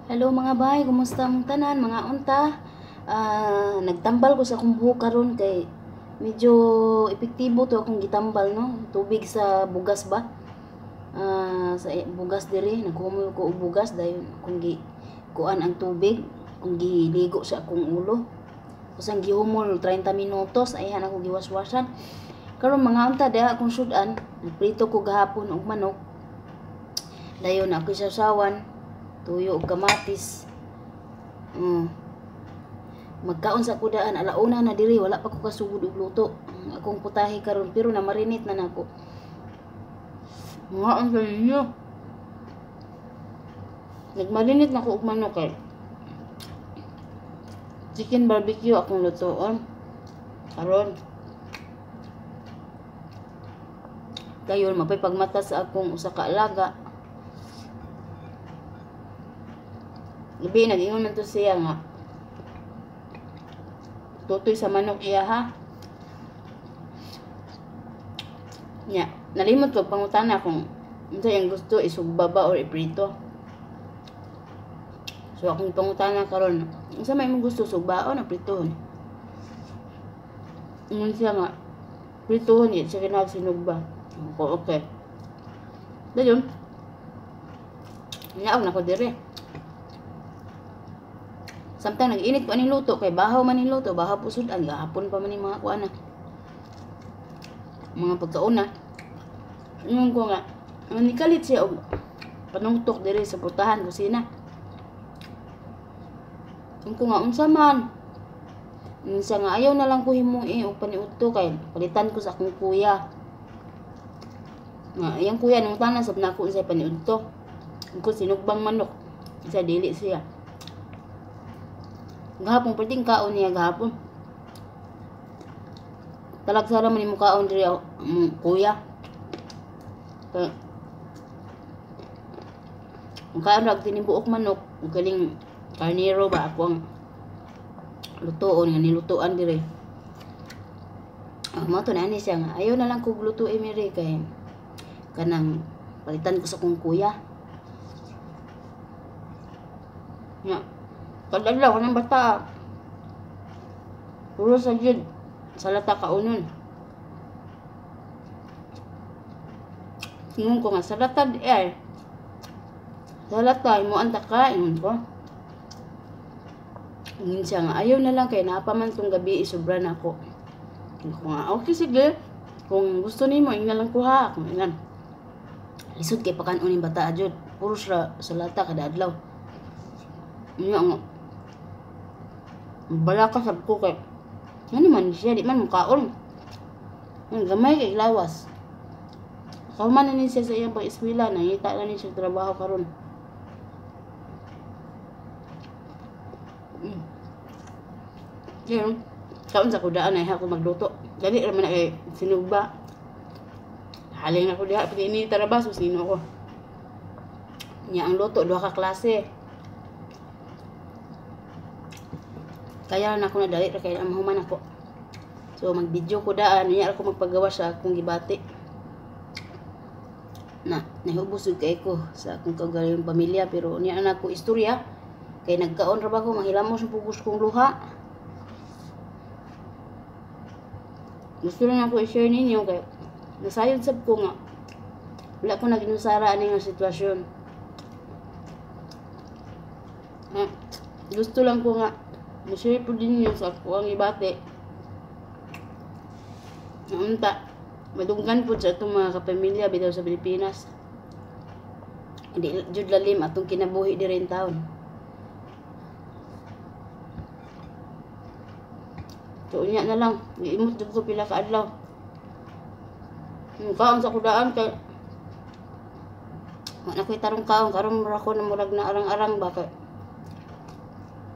Hello mga bay, kumusta mong tanan mga unta? Nagtambal ko sa akong buhok karon kay medyo epektibo to akong gitambal no. Tubig sa bugas ba? Sa bugas diri nagkumul ko og bugas dayon kung gi kuan ang tubig kung giligo sa akong ulo. Kusang gihumol 30 minutos ayhan ako giwaswasan. Karon mga unta diha akong sudan, nagprito ko gahapon og manok. Dayon ako sasawan tuyo og kamatis. Magkaon sa kudaan alauna na diri wala pa ko kasugod og luto. Akong putahe karon pero na marinate na nako. Mga ang ninyo. Nagmarinate na ko og manok kay chicken barbecue akong lutoon. Karon dayon mapay pagmata sa akong usa ka alaga. Gabi nag-ingon man to siya nga tutoy sa manok iya ha. Nya, nalimot ko pangutana kung unsa yang gusto isugba ba or iprito. So akong pangutana karon, unsa may mo gusto sugbaon o pritohon? Ingon siya nga pritohon yun siya kinahang sinugba. Ako okay. Dayon, nyaog na ko dire. Samtang nag-init pa ni luto kay bahaw man ni luto, bahaw pusod ang gahapon pa man ni mga kuana. Mga pagkauna. Ingon ko nga, nikalit siya og panungtok diri sa putahan kusina. Ingon ko nga unsa man. Unsa nga ayaw na lang ko himuhi og paniudto kay palitan ko sa akong kuya. Nga iyang kuya nung tanan sab nako unsay paniudto. Ko sinugbang manok. Isa dili siya. Gahapon pwedeng kaon niya gahapon. Talagsara man ni mukaon diri kuya. Kaya mukaon rag tinibuok manok, galing karnero ba ako ang lutoon nga nilutoan diri. Mo to na ni siya nga ayaw na lang kog luto emiri kay kanang palitan ko sa kong kuya. Nga kadalaw ng bata. Puro sa jud salata kaunon. Ingon ko nga salata eh. Salata mo anta ka ingon ko. Ingon siya nga ayaw na lang kay napaman tong gabi isobra na ako. Ingon ko nga okay sige. Kung gusto nimo ing na lang kuha kung inan. Lisod kay pakanon ning bata jud. Puro sa salata kada adlaw. Nga bala ka sab ko kay ano man siya di man mukaon ang gamay kay lawas kauman na ni siya sa iyang pag-eskwela nangita na ni siya trabaho karon. Kaya kaon sa kudaan ay ako magluto dali ra man kay sinugba haling ako diha pati ini trabaho sino ko nya ang luto duha ka klase. Kaya na ako nadali ra kay amahuman ako. So mag-video ko daan niya ako magpagawa sa akong gibati. Nahubos kay ko sa akong kaugalingong pamilya pero niya na ako istorya kay nagkaon ra ba ko mahilamos ang pugos kong luha. Gusto lang ako i-share ninyo kay nasayod sab ko nga wala ko naginusara ani nga sitwasyon. Gusto lang ko nga ma-share po din nyo sa ako ang ibate. Naunta, madunggan po sa itong mga kapamilya bitaw sa Pilipinas. Hindi jud lalim atong kinabuhi di rin taon. So, unya na lang. Iimot jud ko pila ka adlaw. Kaon sa kudaan kay wala ko'y tarong kaon. Karon mura ko na murag na arang-arang ba kay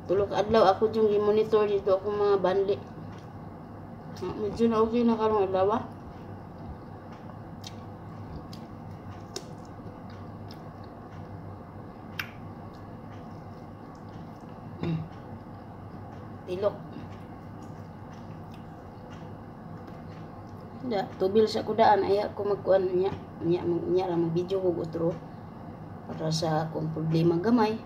tulog adlaw ako yung i-monitor dito ako mga banli. Medyo na okay na karong adlaw. Tilok. Tubil sa kudaan ay ako magkuan niya lang mag-video ko utro para sa akong problema gamay.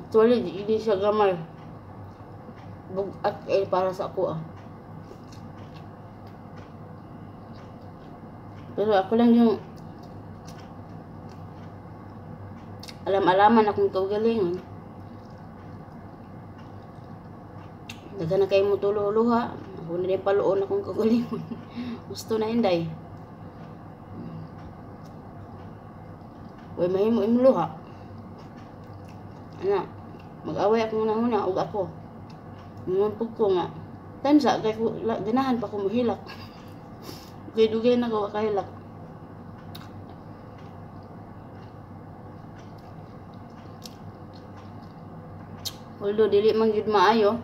Actually, hindi siya gamay. Bugat para sa ako ah. Pero ako lang yung alam-alaman akong kaugalingon. Daga na kayo mo tulo-luha. Ako na din paluon akong kaugalingon. Gusto na inday. Uy, mahimo imluha. Ana, mag-away akong nahuna ug ako. Mumpog ko nga. Time sa kay ko ganahan pa ko mohilak. Dugay-dugay na ko kahilak. Although dili man gyud maayo.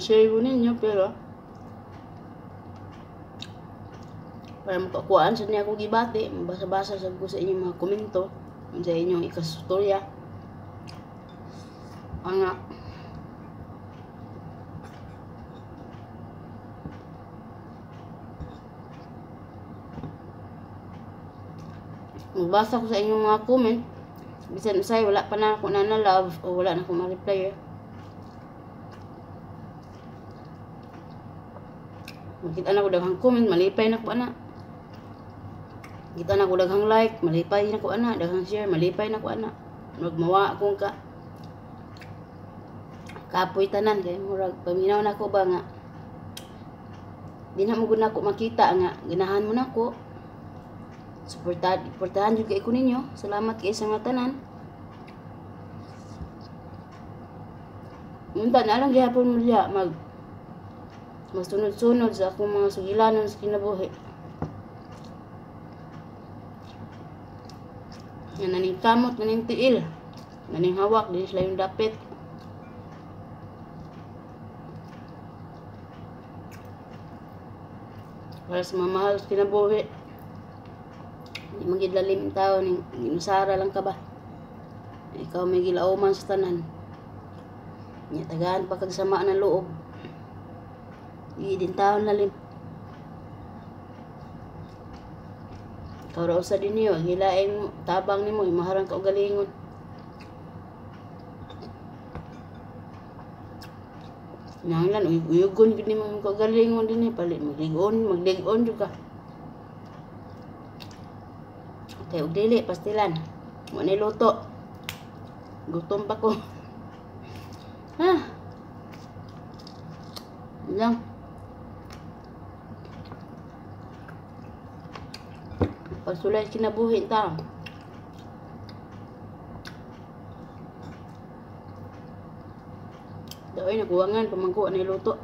Share ko ninyo pero para makakuhaan sa niya akong gibati, basa-basa sa ko sa inyong mga komento, sa inyong ikastorya. Nga. Magbasa ko sa inyong mga comment. Bisan usay, wala pa na ako na-love o wala na ako ma-reply eh. Makita na ko daghang comment, malipay na ko ana. Kita na ko daghang like, malipay na ko ana. Daghang share, malipay na ko ana. Magmawa akong kapoy tanan kay murag paminaw na ko ba nga di na mo gud nako makita nga ganahan mo nako. Suportahan jud kay ko ninyo. Salamat kay sa mga tanan. Munta na lang gihapon mo diha masunod-sunod sa akong mga sugilanon sa kinabuhi. Yan naning kamot, naning tiil, naning hawak, di sila yung dapit. Para sa mamahal sa kinabuhi. Hindi magidlalim yung tao, ginusara lang ka ba? Ikaw may gilauman sa tanan. Tagaan pa kagsama ng loob. Hindi din tao lalim. Ikaw raw sa din niyo, gilaing tabang ni mo, maharang ka o galingon. Nanglan, uyugon gini mo ka galingon din palit maglig-on juga. Kay og dili pastilan. Mo na luto. Gutom pa ko. Ha. Lang. Pagsulay kinabuhi ta. Daoy nakuwangan pamangko na luto.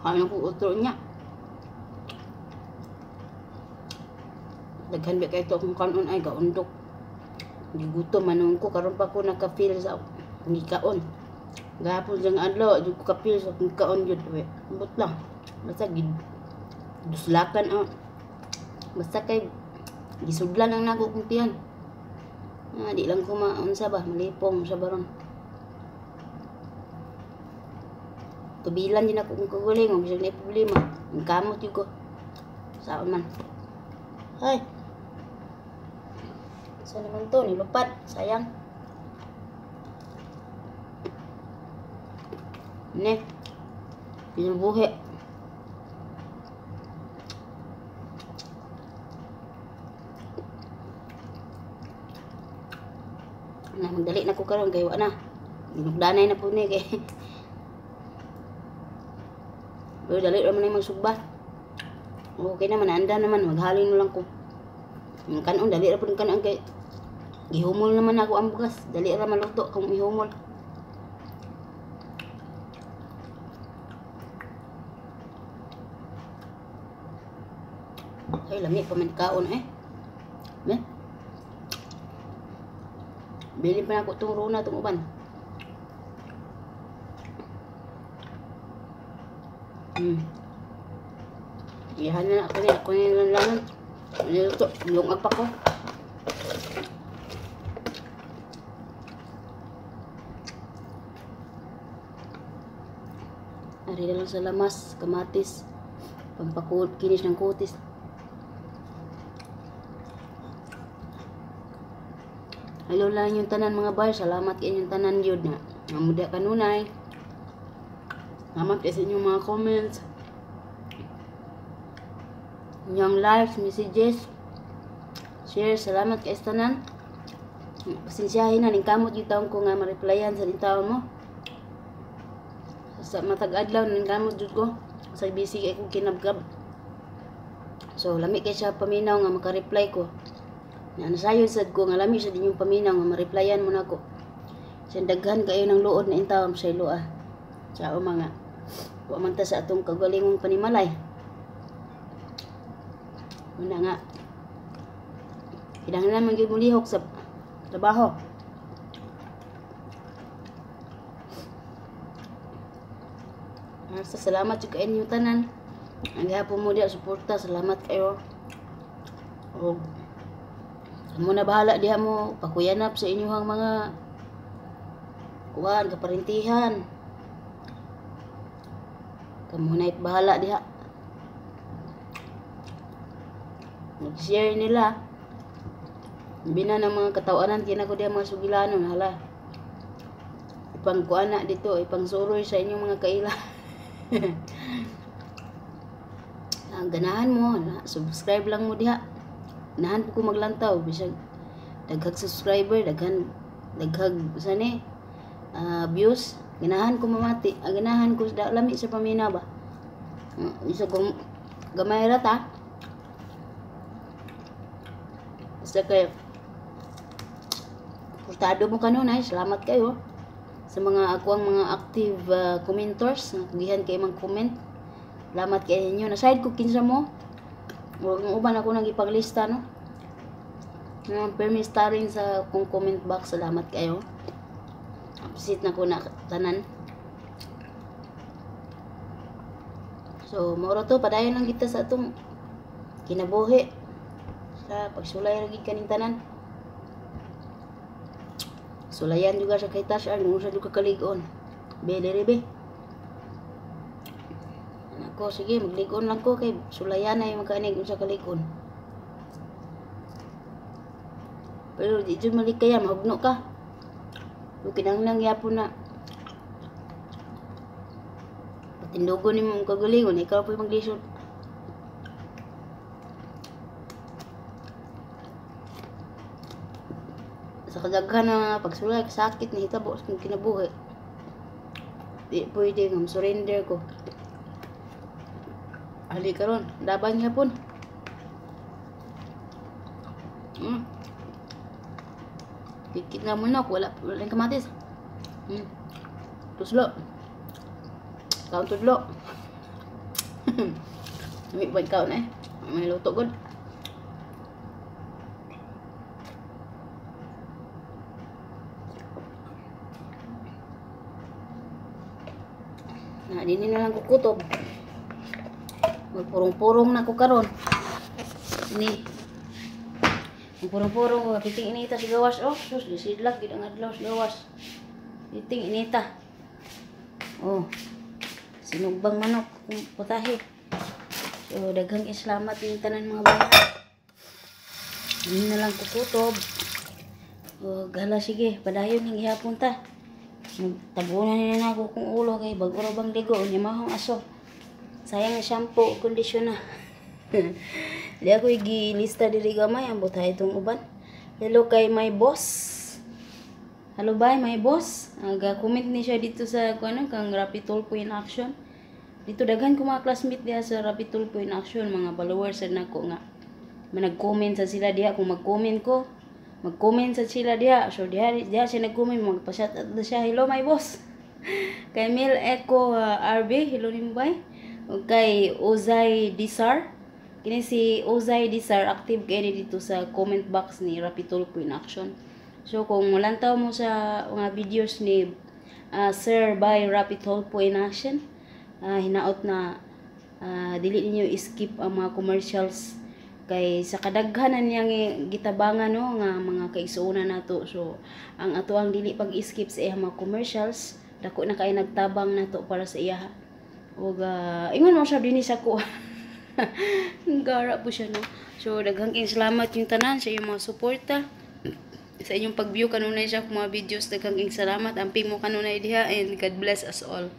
Ano ko utro niya. Daghan ba kay to kung kanon ay gaundok. Gigutom manung ko karon pa ko naka-feel sa ngikaon. Gahapon jang adlaw jud ko ka-feel sa ngikaon jud we. Ambot lang. Basta duslakan basta kay gisudlan lang nako kung tiyan. Di lang ko maunsa ba malipong sa baron. Tubilan din ako kung kaguling o bisag na problema. Ang kamot yun ko. Saan man. Ay. Saan naman to? Nilupat. Sayang. Ne. Pinubuhi. Magdali na ko karon kay wa na. Dinugdanay na po ni kay. Pero dali naman yung magsugba. Okay naman, anda naman. Maghalin mo lang ko. Yung kanon, dali na po yung kanon kay gihumol naman ako ang bugas. Dali na maluto kung ihumol. Ay, lami pa man kaon eh. Ne? Bili pa na ako itong runa, itong uban. Iyahan na ako niya. Ako niya lanlangan. Niluto. Lungag pa ko. Ari na lang sa lamas. Kamatis. pampakinis ng kutis. Hello lang yung tanan mga bay, salamat kay inyong tanan yun na muda kanunay. Salamat kay sa inyong mga comments, inyong likes, messages, share. Salamat kay sa tanan. Pasensyahin na ning kamot yung taon ko nga ma-replyan sa taon mo. Sa matag adlaw ning kamot jud ko. Sa busy kay ko kinabgab. So lami kay siya paminaw nga maka-reply ko. Nasayon sad ko nga lami sa dinyong paminaw nga ma-replyan mo nako. Sa daghan kayo ng luod na intawam sa ilo ah. Sa mga wa man ta sa atong kagalingong panimalay. Una nga. Kinahanglan man gyud mo lihok sa trabaho. Salamat jud kay inyong tanan. Ang gihapon mo diha suporta, salamat kayo. O mo na bahala diha mo pakuyanap sa inyong mga kuan kaparintihan. Kamu na bahala diha. Mag-share nila. Bina ng mga katawanan kina ko diha mga sugilanon hala. Ipang kuana dito, ipang suroy sa inyong mga kaila. Ang ganahan mo, subscribe lang mo diha. Ganahan po ko maglantaw bisag daghag subscriber, daghag sani views. Ganahan ko mamati, ganahan ko lami sa pamina ba. Isa ko gamay ra ta. Basta kay portado mo kanunay, salamat kayo sa mga ako mga active commenters nga gihan kay mang comment. Salamat kay inyo. Naside ko kinsa mo. Ang uban ako nang ipaglista no. Permis ta rin sa kung comment box. Salamat kayo. Appreciate na ko na tanan. So, moro to padayon lang kita sa atong kinabuhi. Sa pagsulay lagi kaning tanan. Sulayan juga sa kay Tasha, nung sa juga kaligon. Be dere be. Ako sige magligon lang ko kay sulayan na yung makanig sa kaligon. Pero di jud malikaya mahugno ka. Yung kinahanglan gyapon na patindugon ni mong kagalingon, ikaw po maglisod. Sa kadaghan na pagsulay, sakit na hitabo sa kinabuhi. Di pwede nga surrender ko. Ali karon, laban niya pun. Dikit nga muna, wala kamatis. Tuslo. Kaon tudlo. May buat kaon may luto gud. Nah, dini na lang kukutob. Magpurong-purong na ko karon. Ini. Magpurong-purong ko piting inita sa gawas. Oh, sus gisidlak gid ang adlaw sa gawas. Piting inita. Oh. Sinugbang manok kung putahe. So daghang salamat yung tanan mga bayan. Ini na lang kukutob. Oh, gala sige, padayon ng gihapon ta. Tabunan na ako kung ulo kay bago ra bang ligo nya mahong aso. Sayang nga shampoo, kondisyon na. Di ako igilista diri gamay ang butay itong uban. Hello kay my boss. Hello bye my boss. Aga-comment ni siya dito sa kuno kang Rapid Tulpo in Action. Dito daghan ko mga classmate diha sa Rapid Tulpo in Action, mga followers sad nako nga. Manag-comment sa sila diha kung mag-comment ko. Mag-comment sa sila diha. So diha siya nag-comment, magpa-shout out na siya. Hello my boss. Kay Mil Echo RB, hello ni mo bye. O kay Ozay Disar. Kini si Ozay Disar active kay dito sa comment box ni Rapid Tulpo in Action. So kung mulantaw mo sa mga videos ni Sir by Rapid Tulpo in Action, hinaot na dili ninyo skip ang mga commercials kay sa kadaghanan niyang gitabangan no nga mga kaigsuonan nato. So ang ato ang dili pag-skip sa iya mga commercials, dako na kay nagtabang nato para sa iya. Ug ingon mo siya dinhi sa ko. Gara po siya, no? So, daghang salamat yung tanan sa iyong mga suporta. Sa inyong pag-view kanunay siya kung mga videos. Daghang salamat. Amping mo kanunay diha and God bless us all.